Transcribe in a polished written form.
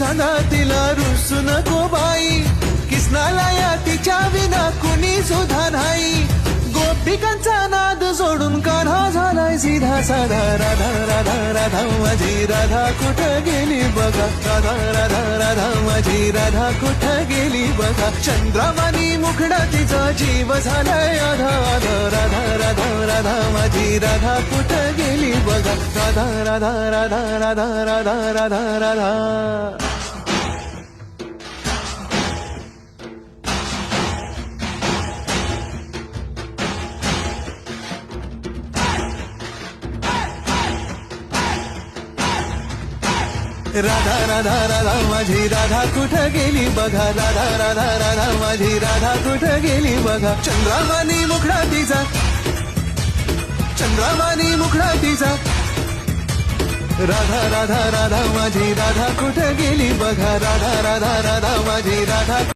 सदा तिला रुसू नको बाई, किसनाला या तिच्या विना कुणी सुद्धा नाही. गोपिकांचा नाद सोडून कान्हा झालाय सीधा साधा. राधा राधा राधा माझी राधा कुठं गेली बघा, राधा राधा राधा माझी राधा कुठं गेली बघा. चंद्रमानी मुखडा तिचा जीव झालाय आधा आधा. राधा राधा राधा माझी राधा कुठं गेली बघा, राधा राधा राधा राधा राधा राधा राधा. राधा राधा राधा माझी राधा कुठं गेली बघा, राधा राधा राधा माझी राधा कुठं गेली बघा. चंद्रमानी मुखडा तिचा, चंद्रमानी मुखडा तिचा. राधा राधा राधा माझी राधा कुठं गेली बघा, राधा राधा राधा माझी राधा.